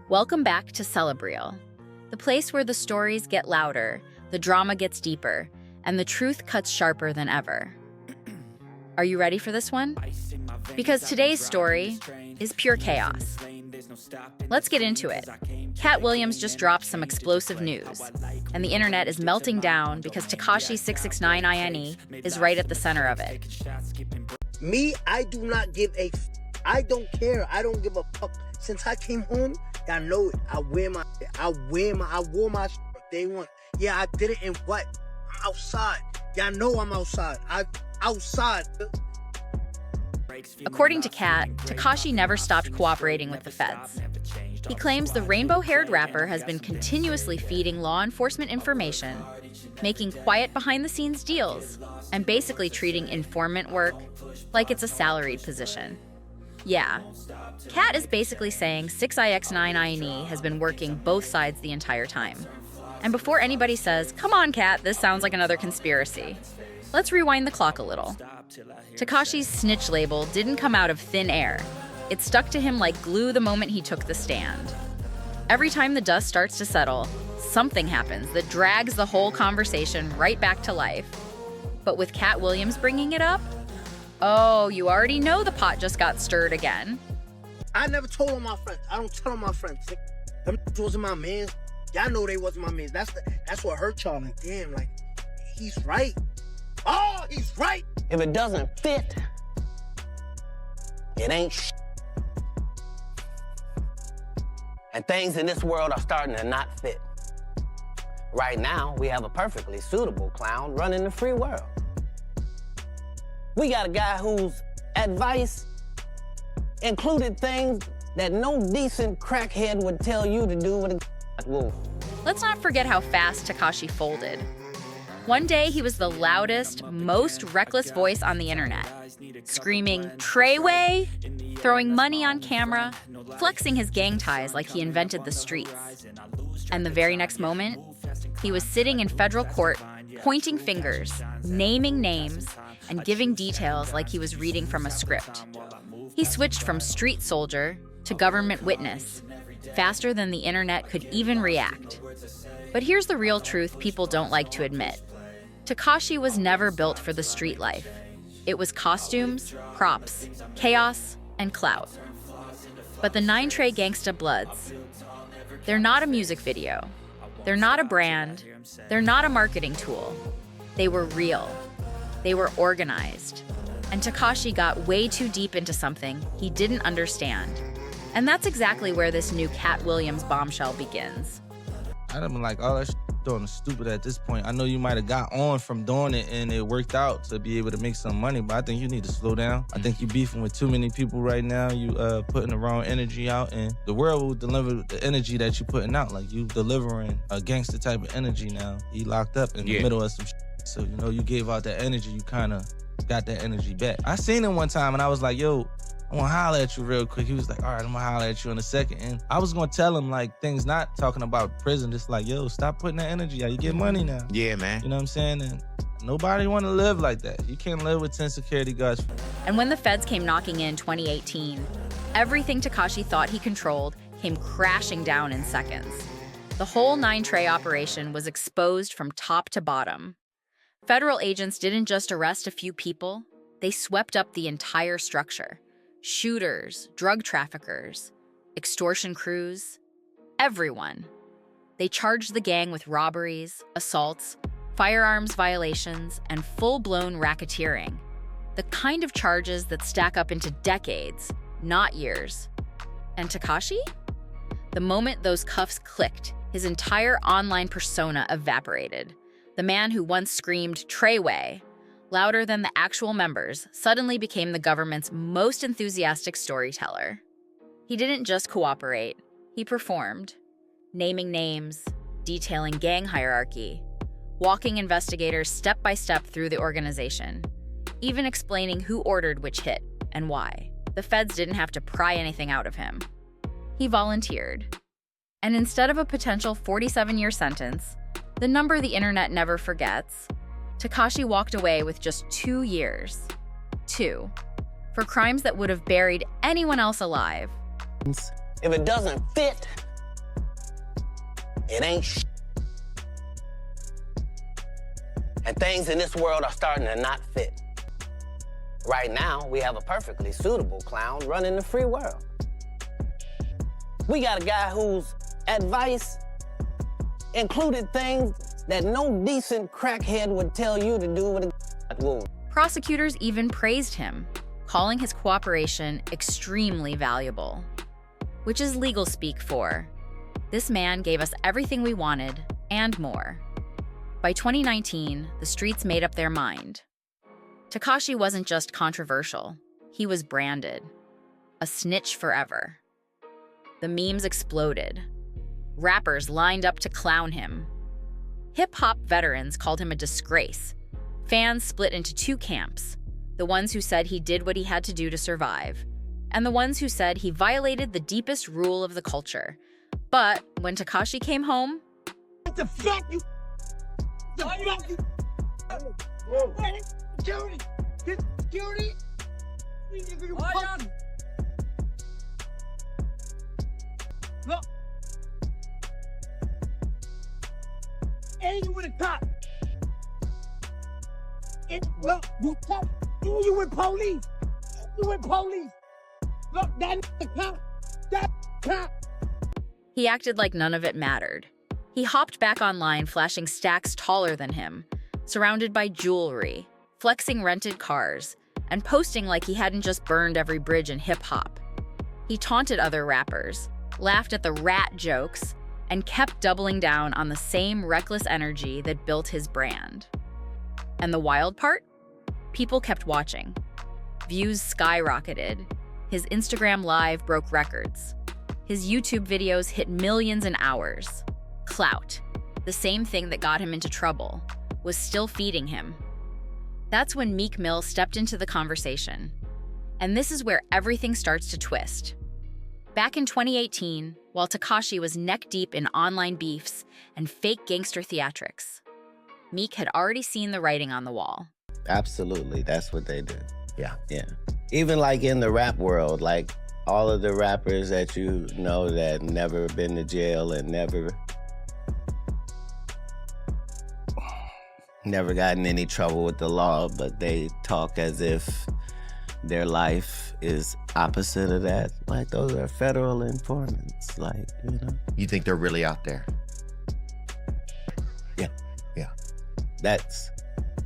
Welcome back to Celebreel, the place where the stories get louder, the drama gets deeper, and the truth cuts sharper than ever. Are you ready for this one? Because today's story is pure chaos. Let's get into it. Katt Williams just dropped some explosive news, and the internet is melting down because Tekashi 6ix9ine is right at the center of it. Me, I do not give a I don't care. I don't give a fuck. Since I came home, y'all know it. I wore my day one. Yeah, I did it in what? I'm outside. Y'all know I'm outside. Outside. According to Katt, Tekashi never stopped cooperating with the feds. He claims the rainbow-haired rapper has been continuously feeding law enforcement information, making quiet behind-the-scenes deals, and basically treating informant work like it's a salaried position. Yeah, Katt is basically saying 6ix9ine has been working both sides the entire time. And before anybody says, "Come on, Katt, this sounds like another conspiracy," let's rewind the clock a little. Tekashi's snitch label didn't come out of thin air. It stuck to him like glue the moment he took the stand. Every time the dust starts to settle, something happens that drags the whole conversation right back to life. But with Katt Williams bringing it up, oh, you already know the pot just got stirred again. I never told on my friends. I don't tell on my friends. Them wasn't my mans. Y'all know they wasn't my mans. That's what hurt y'all. Like, damn, like, he's right. Oh, he's right. If it doesn't fit, it ain't And things in this world are starting to not fit. Right now, we have a perfectly suitable clown running the free world. We got a guy whose advice included things that no decent crackhead would tell you to do with a wolf. Let's not forget how fast Tekashi folded. One day, he was the loudest, most reckless voice on the internet, screaming, "Treyway!" throwing money on camera, flexing his gang ties like he invented the streets. And the very next moment, he was sitting in federal court, pointing fingers, naming names, and giving details like he was reading from a script. He switched from street soldier to government witness, faster than the internet could even react. But here's the real truth people don't like to admit. Tekashi was never built for the street life. It was costumes, props, chaos, and clout. But the 9 Trey Gangsta Bloods, they're not a music video. They're not a brand. They're not a marketing tool. They were real. They were organized. And Tekashi got way too deep into something he didn't understand. And that's exactly where this new Katt Williams bombshell begins. I'd have been like, oh, that doing stupid at this point. I know you might have got on from doing it and it worked out to be able to make some money, but I think you need to slow down. I think you're beefing with too many people right now. You putting the wrong energy out, and the world will deliver the energy that you're putting out. Like, you delivering a gangster type of energy now. He locked up in the middle of some shit. So, you know, you gave out that energy, you kind of got that energy back. I seen him one time and I was like, yo, I want to holler at you real quick. He was like, all right, I'm going to holler at you in a second. And I was going to tell him, like, things not talking about prison, just like, yo, stop putting that energy out. You get money now. Yeah, man. You know what I'm saying? And nobody want to live like that. You can't live with 10 security guards. And when the feds came knocking in 2018, everything Tekashi thought he controlled came crashing down in seconds. The whole 9 Trey operation was exposed from top to bottom. Federal agents didn't just arrest a few people, they swept up the entire structure. Shooters, drug traffickers, extortion crews, everyone. They charged the gang with robberies, assaults, firearms violations, and full-blown racketeering. The kind of charges that stack up into decades, not years. And Tekashi? The moment those cuffs clicked, his entire online persona evaporated. The man who once screamed, "Treyway," louder than the actual members, suddenly became the government's most enthusiastic storyteller. He didn't just cooperate, he performed, naming names, detailing gang hierarchy, walking investigators step by step through the organization, even explaining who ordered which hit and why. The feds didn't have to pry anything out of him. He volunteered. And instead of a potential 47-year sentence, the number the internet never forgets, Tekashi walked away with just 2 years. 2. For crimes that would have buried anyone else alive. If it doesn't fit, It ain't shit. And things in this world are starting to not fit. Right now, we have a perfectly suitable clown running the free world. We got a guy whose advice included things that no decent crackhead would tell you to do with a wound. Prosecutors even praised him, calling his cooperation extremely valuable. Which is legal speak for, this man gave us everything we wanted and more. By 2019, the streets made up their mind. Tekashi wasn't just controversial, he was branded. A snitch forever. The memes exploded. Rappers lined up to clown him. Hip-hop veterans called him a disgrace. Fans split into two camps, the ones who said he did what he had to do to survive, and the ones who said he violated the deepest rule of the culture. But when Tekashi came home, What the fuck you? The fuck you? Whoa. Hey, security! Get security! We nigga, you fuck. Look. And you with a cop. Look, you cop. You with police. You with police. Look, that cop. That cop. he acted like none of it mattered. He hopped back online, flashing stacks taller than him, surrounded by jewelry, flexing rented cars, and posting like he hadn't just burned every bridge in hip-hop. He taunted other rappers, laughed at the rat jokes, and kept doubling down on the same reckless energy that built his brand. And the wild part? People kept watching. Views skyrocketed. His Instagram Live broke records. His YouTube videos hit millions in hours. Clout, the same thing that got him into trouble, was still feeding him. That's when Meek Mill stepped into the conversation. And this is where everything starts to twist. Back in 2018, while Tekashi was neck-deep in online beefs and fake gangster theatrics, Meek had already seen the writing on the wall. Absolutely, that's what they do. Yeah. Yeah. Even like in the rap world, like all of the rappers that you know that never been to jail and never got in any trouble with the law, but they talk as if their life is opposite of that. Like, those are federal informants, like, you know. You think they're really out there? Yeah. Yeah. That's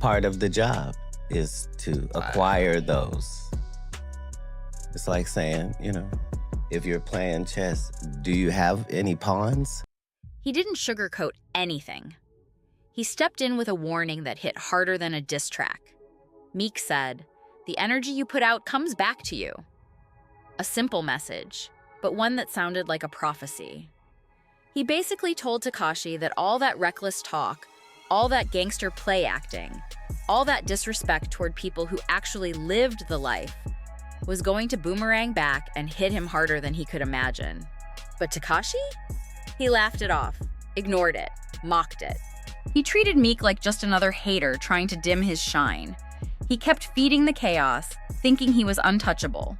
part of the job, is to acquire those. It's like saying, you know, if you're playing chess, do you have any pawns? He didn't sugarcoat anything. He stepped in with a warning that hit harder than a diss track. Meek said, "The energy you put out comes back to you." A simple message, but one that sounded like a prophecy. He basically told Tekashi that all that reckless talk, all that gangster play acting, all that disrespect toward people who actually lived the life, was going to boomerang back and hit him harder than he could imagine. But Tekashi? He laughed it off, ignored it, mocked it. He treated Meek like just another hater trying to dim his shine. He kept feeding the chaos, thinking he was untouchable.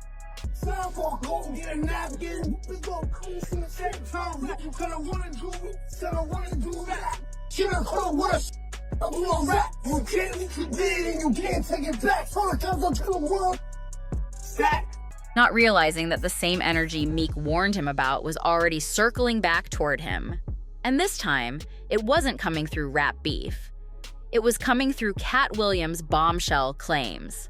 Not realizing that the same energy Meek warned him about was already circling back toward him. And this time, it wasn't coming through rap beef. It was coming through Katt Williams' bombshell claims.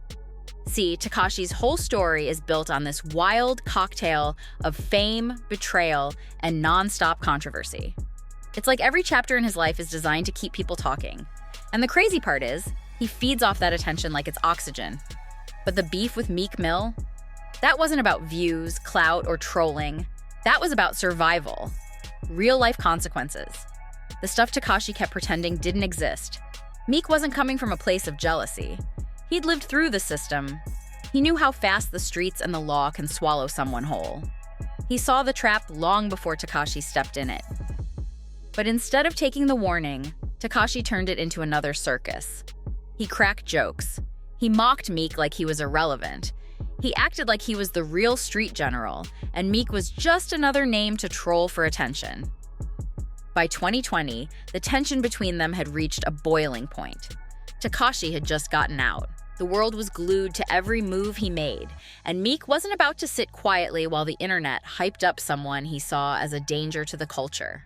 See, Tekashi's whole story is built on this wild cocktail of fame, betrayal, and non-stop controversy. It's like every chapter in his life is designed to keep people talking. And the crazy part is, he feeds off that attention like it's oxygen. But the beef with Meek Mill? That wasn't about views, clout, or trolling. That was about survival. Real-life consequences. The stuff Tekashi kept pretending didn't exist. Meek wasn't coming from a place of jealousy. He'd lived through the system. He knew how fast the streets and the law can swallow someone whole. He saw the trap long before Tekashi stepped in it. But instead of taking the warning, Tekashi turned it into another circus. He cracked jokes. He mocked Meek like he was irrelevant. He acted like he was the real street general, and Meek was just another name to troll for attention. By 2020, the tension between them had reached a boiling point. Tekashi had just gotten out. The world was glued to every move he made, and Meek wasn't about to sit quietly while the internet hyped up someone he saw as a danger to the culture.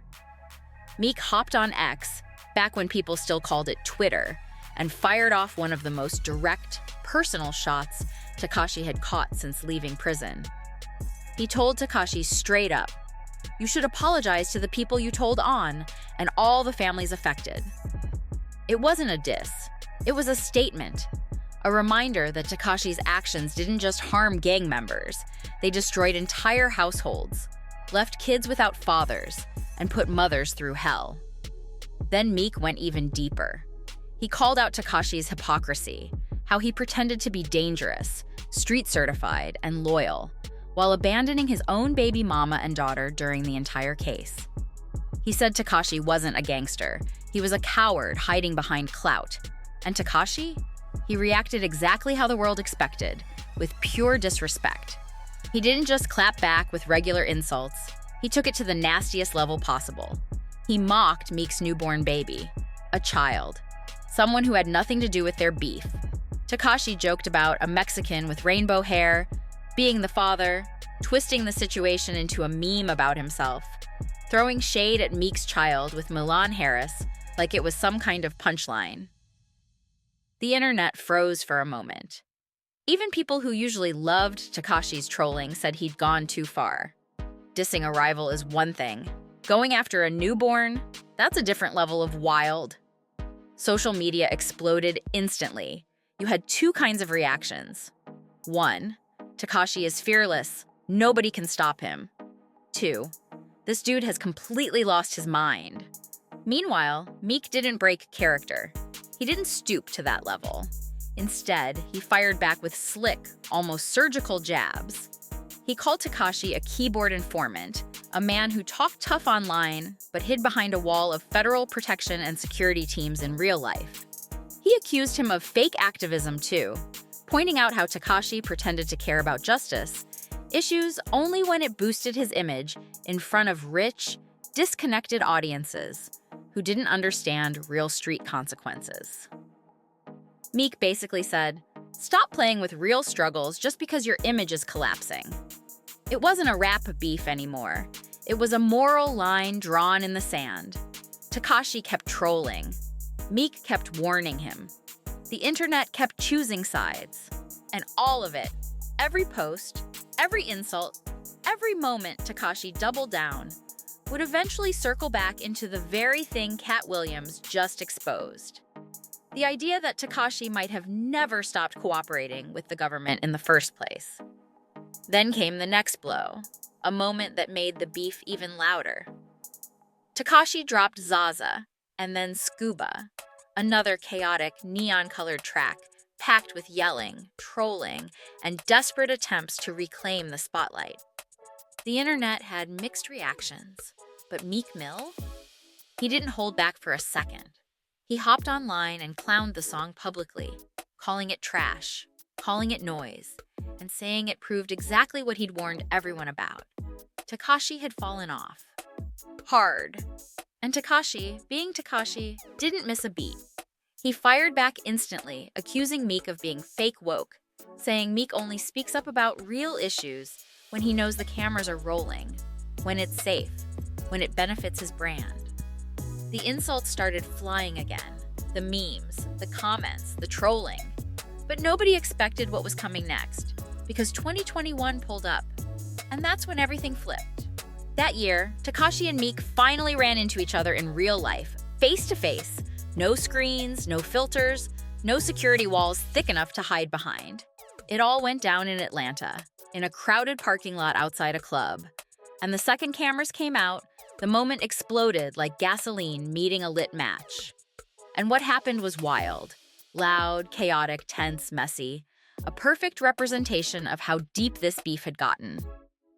Meek hopped on X, back when people still called it Twitter, and fired off one of the most direct, personal shots Tekashi had caught since leaving prison. He told Tekashi straight up, "You should apologize to the people you told on and all the families affected." It wasn't a diss. It was a statement, a reminder that Tekashi's actions didn't just harm gang members. They destroyed entire households, left kids without fathers, and put mothers through hell. Then Meek went even deeper. He called out Tekashi's hypocrisy, how he pretended to be dangerous, street certified, and loyal, while abandoning his own baby mama and daughter during the entire case. He said Tekashi wasn't a gangster. He was a coward hiding behind clout. And Tekashi? He reacted exactly how the world expected, with pure disrespect. He didn't just clap back with regular insults. He took it to the nastiest level possible. He mocked Meek's newborn baby, a child, someone who had nothing to do with their beef. Tekashi joked about a Mexican with rainbow hair, being the father, twisting the situation into a meme about himself, throwing shade at Meek's child with Milan Harris like it was some kind of punchline. The internet froze for a moment. Even people who usually loved Tekashi's trolling said he'd gone too far. Dissing a rival is one thing. Going after a newborn, that's a different level of wild. Social media exploded instantly. You had two kinds of reactions. 1, Tekashi is fearless. Nobody can stop him. 2, this dude has completely lost his mind. Meanwhile, Meek didn't break character. He didn't stoop to that level. Instead, he fired back with slick, almost surgical jabs. He called Tekashi a keyboard informant, a man who talked tough online but hid behind a wall of federal protection and security teams in real life. He accused him of fake activism too, pointing out how Tekashi pretended to care about justice, issues only when it boosted his image in front of rich, disconnected audiences who didn't understand real street consequences. Meek basically said, "Stop playing with real struggles just because your image is collapsing." It wasn't a rap beef anymore. It was a moral line drawn in the sand. Tekashi kept trolling. Meek kept warning him. The internet kept choosing sides. And all of it, every post, every insult, every moment Tekashi doubled down, would eventually circle back into the very thing Katt Williams just exposed. The idea that Tekashi might have never stopped cooperating with the government in the first place. Then came the next blow, a moment that made the beef even louder. Tekashi dropped Zaza, and then Scuba, another chaotic, neon-colored track packed with yelling, trolling, and desperate attempts to reclaim the spotlight. The internet had mixed reactions, but Meek Mill? He didn't hold back for a second. He hopped online and clowned the song publicly, calling it trash, calling it noise, and saying it proved exactly what he'd warned everyone about. Tekashi had fallen off. Hard. And Tekashi, being Tekashi, didn't miss a beat. He fired back instantly, accusing Meek of being fake woke, saying Meek only speaks up about real issues when he knows the cameras are rolling, when it's safe, when it benefits his brand. The insults started flying again, the memes, the comments, the trolling. But nobody expected what was coming next, because 2021 pulled up, and that's when everything flipped. That year, Tekashi and Meek finally ran into each other in real life, face to face. No screens, no filters, no security walls thick enough to hide behind. It all went down in Atlanta, in a crowded parking lot outside a club. And the second cameras came out, the moment exploded like gasoline meeting a lit match. And what happened was wild. Loud, chaotic, tense, messy. A perfect representation of how deep this beef had gotten.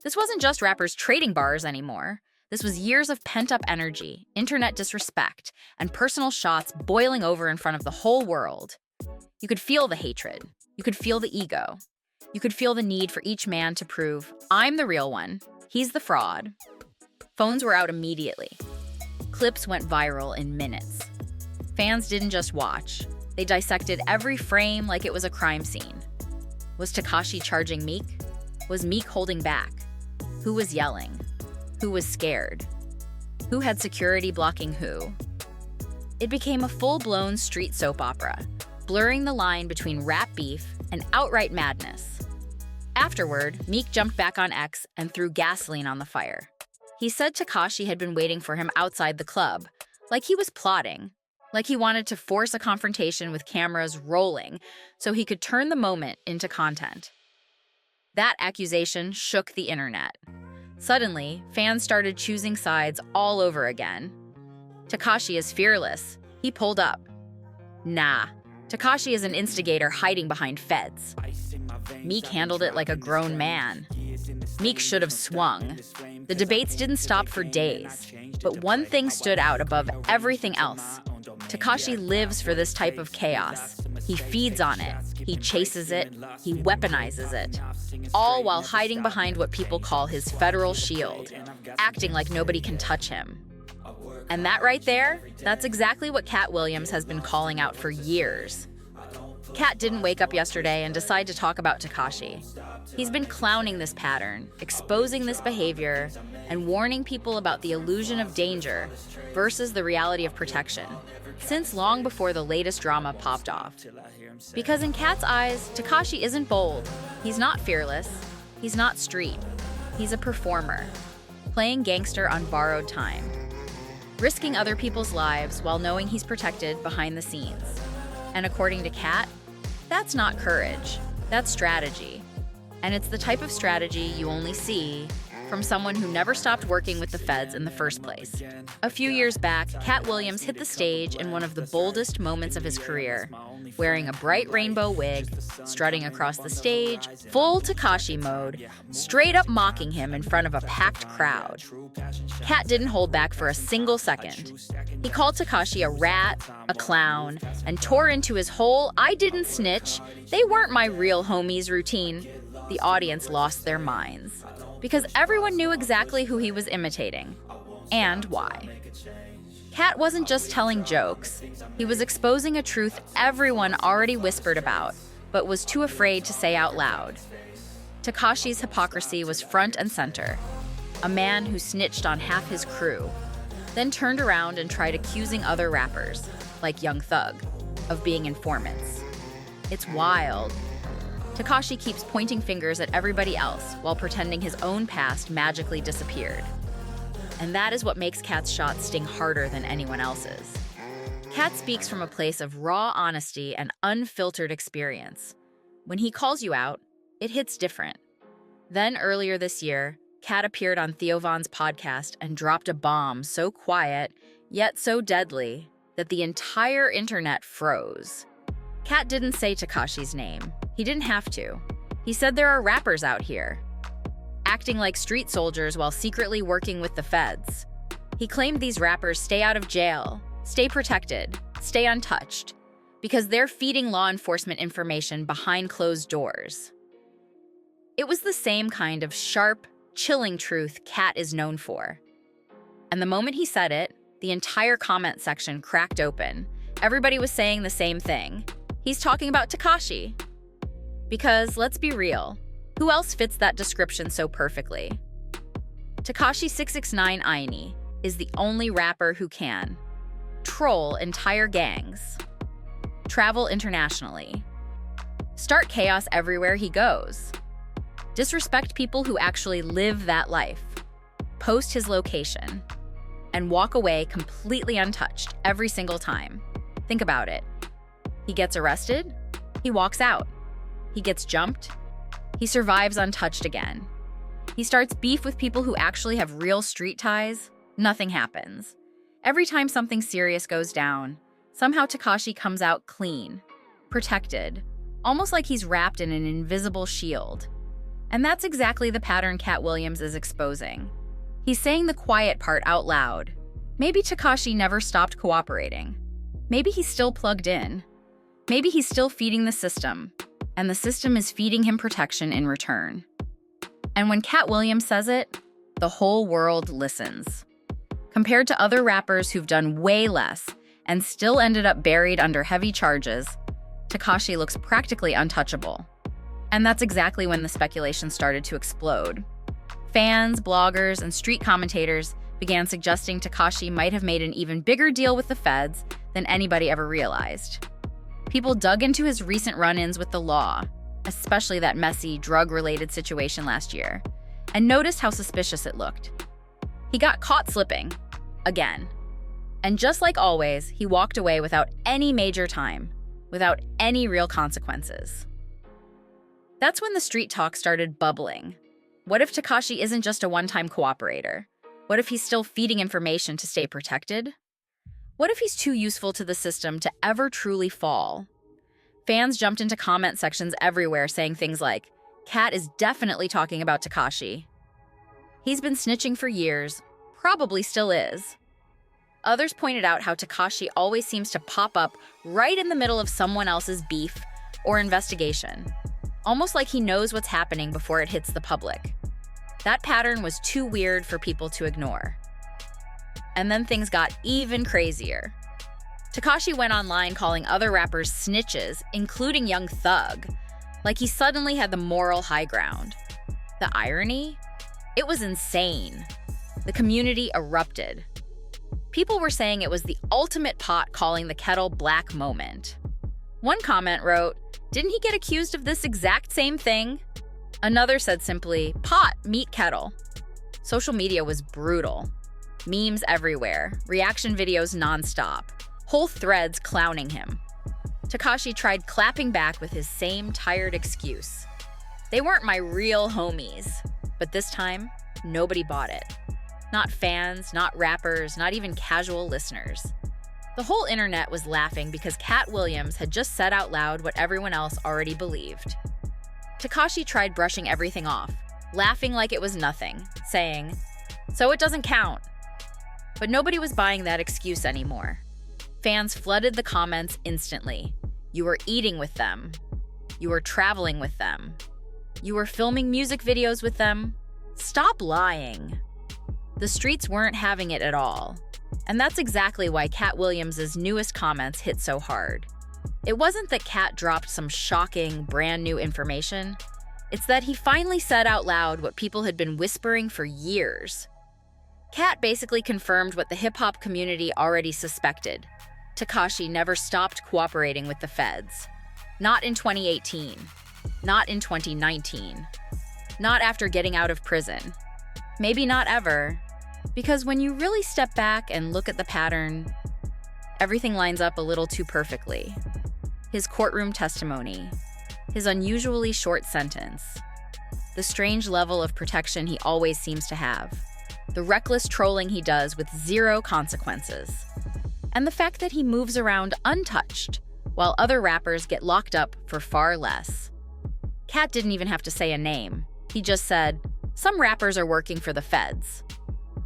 This wasn't just rappers trading bars anymore. This was years of pent-up energy, internet disrespect, and personal shots boiling over in front of the whole world. You could feel the hatred. You could feel the ego. You could feel the need for each man to prove, I'm the real one, he's the fraud. Phones were out immediately. Clips went viral in minutes. Fans didn't just watch. They dissected every frame like it was a crime scene. Was Tekashi charging Meek? Was Meek holding back? Who was yelling? Who was scared? Who had security blocking who? It became a full-blown street soap opera, blurring the line between rap beef and outright madness. Afterward, Meek jumped back on X and threw gasoline on the fire. He said Tekashi had been waiting for him outside the club, like he was plotting, like he wanted to force a confrontation with cameras rolling so he could turn the moment into content. That accusation shook the internet. Suddenly, fans started choosing sides all over again. Tekashi is fearless. He pulled up. Nah, Tekashi is an instigator hiding behind feds. Meek handled it like a grown man. Meek should have swung. The debates didn't stop for days, but one thing stood out above everything else. Tekashi lives for this type of chaos. He feeds on it, he chases it, he weaponizes it, all while hiding behind what people call his federal shield, acting like nobody can touch him. And that right there, that's exactly what Katt Williams has been calling out for years. Katt didn't wake up yesterday and decide to talk about Tekashi. He's been clowning this pattern, exposing this behavior, and warning people about the illusion of danger versus the reality of protection, since long before the latest drama popped off. Because in Katt's eyes, Tekashi isn't bold, he's not fearless, he's not street, he's a performer, playing gangster on borrowed time, risking other people's lives while knowing he's protected behind the scenes. And according to Katt, that's not courage, that's strategy. And it's the type of strategy you only see from someone who never stopped working with the feds in the first place. A few years back, Katt Williams hit the stage in one of the boldest moments of his career, wearing a bright rainbow wig, strutting across the stage, full Tekashi mode, straight up mocking him in front of a packed crowd. Katt didn't hold back for a single second. He called Tekashi a rat, a clown, and tore into his whole "I didn't snitch, they weren't my real homies" routine. The audience lost their minds, because everyone knew exactly who he was imitating, and why. Katt wasn't just telling jokes, he was exposing a truth everyone already whispered about, but was too afraid to say out loud. Tekashi's hypocrisy was front and center. A man who snitched on half his crew, then turned around and tried accusing other rappers, like Young Thug, of being informants. It's wild. Tekashi keeps pointing fingers at everybody else while pretending his own past magically disappeared. And that is what makes Katt's shots sting harder than anyone else's. Katt speaks from a place of raw honesty and unfiltered experience. When he calls you out, it hits different. Then earlier this year, Katt appeared on Theo Von's podcast and dropped a bomb so quiet, yet so deadly, that the entire internet froze. Katt didn't say Tekashi's name. He didn't have to. He said there are rappers out here, acting like street soldiers while secretly working with the feds. He claimed these rappers stay out of jail, stay protected, stay untouched, because they're feeding law enforcement information behind closed doors. It was the same kind of sharp, chilling truth Katt is known for. And the moment he said it, the entire comment section cracked open. Everybody was saying the same thing. He's talking about Tekashi. Because, let's be real, who else fits that description so perfectly? Tekashi 6ix9ine is the only rapper who can troll entire gangs, travel internationally, start chaos everywhere he goes, disrespect people who actually live that life, post his location, and walk away completely untouched every single time. Think about it. He gets arrested, he walks out. He gets jumped, he survives untouched again. He starts beef with people who actually have real street ties, nothing happens. Every time something serious goes down, somehow Tekashi comes out clean, protected, almost like he's wrapped in an invisible shield. And that's exactly the pattern Katt Williams is exposing. He's saying the quiet part out loud. Maybe Tekashi never stopped cooperating. Maybe he's still plugged in. Maybe he's still feeding the system, and the system is feeding him protection in return. And when Katt Williams says it, the whole world listens. Compared to other rappers who've done way less and still ended up buried under heavy charges, Tekashi looks practically untouchable. And that's exactly when the speculation started to explode. Fans, bloggers, and street commentators began suggesting Tekashi might have made an even bigger deal with the feds than anybody ever realized. People dug into his recent run-ins with the law, especially that messy, drug-related situation last year, and noticed how suspicious it looked. He got caught slipping, again. And just like always, he walked away without any major time, without any real consequences. That's when the street talk started bubbling. What if Tekashi isn't just a one-time cooperator? What if he's still feeding information to stay protected? What if he's too useful to the system to ever truly fall? Fans jumped into comment sections everywhere saying things like, "Katt is definitely talking about Tekashi. He's been snitching for years, probably still is." Others pointed out how Tekashi always seems to pop up right in the middle of someone else's beef or investigation, almost like he knows what's happening before it hits the public. That pattern was too weird for people to ignore. And then things got even crazier. Tekashi went online calling other rappers snitches, including Young Thug, like he suddenly had the moral high ground. The irony? It was insane. The community erupted. People were saying it was the ultimate pot calling the kettle black moment. One comment wrote, "Didn't he get accused of this exact same thing?" Another said simply, "Pot, meet kettle." Social media was brutal. Memes everywhere, reaction videos nonstop, whole threads clowning him. Tekashi tried clapping back with his same tired excuse. "They weren't my real homies." But this time, nobody bought it. Not fans, not rappers, not even casual listeners. The whole internet was laughing because Katt Williams had just said out loud what everyone else already believed. Tekashi tried brushing everything off, laughing like it was nothing, saying, "So it doesn't count." But nobody was buying that excuse anymore. Fans flooded the comments instantly. You were eating with them. You were traveling with them. You were filming music videos with them. Stop lying. The streets weren't having it at all. And that's exactly why Katt Williams' newest comments hit so hard. It wasn't that Katt dropped some shocking, brand new information. It's that he finally said out loud what people had been whispering for years. Katt basically confirmed what the hip-hop community already suspected. Tekashi never stopped cooperating with the feds. Not in 2018. Not in 2019. Not after getting out of prison. Maybe not ever. Because when you really step back and look at the pattern, everything lines up a little too perfectly. His courtroom testimony, his unusually short sentence, the strange level of protection he always seems to have, the reckless trolling he does with zero consequences, and the fact that he moves around untouched while other rappers get locked up for far less. Katt didn't even have to say a name. He just said, "Some rappers are working for the feds."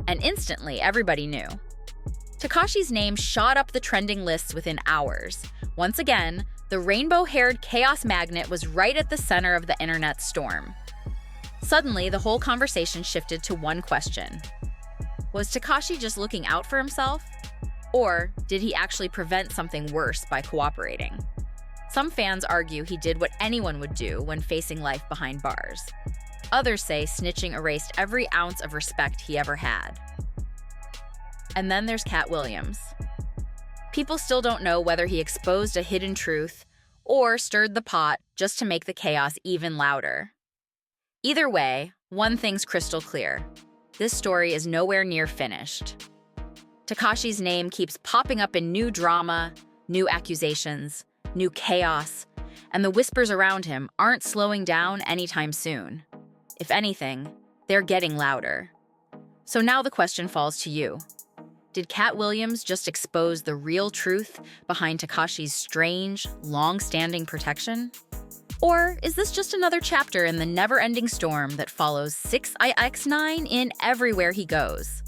And instantly, everybody knew. Tekashi's name shot up the trending lists within hours. Once again, the rainbow-haired chaos magnet was right at the center of the internet storm. Suddenly, the whole conversation shifted to one question. Was Tekashi just looking out for himself? Or did he actually prevent something worse by cooperating? Some fans argue he did what anyone would do when facing life behind bars. Others say snitching erased every ounce of respect he ever had. And then there's Katt Williams. People still don't know whether he exposed a hidden truth or stirred the pot just to make the chaos even louder. Either way, one thing's crystal clear. This story is nowhere near finished. Tekashi's name keeps popping up in new drama, new accusations, new chaos, and the whispers around him aren't slowing down anytime soon. If anything, they're getting louder. So now the question falls to you. Did Katt Williams just expose the real truth behind Tekashi's strange, long-standing protection? Or is this just another chapter in the never-ending storm that follows 6ix9ine in everywhere he goes?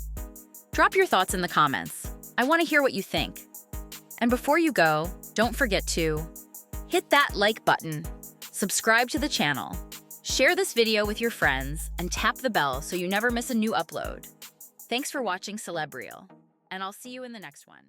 Drop your thoughts in the comments. I want to hear what you think. And before you go, don't forget to hit that like button, subscribe to the channel, share this video with your friends, and tap the bell so you never miss a new upload. Thanks for watching Celebrial, and I'll see you in the next one.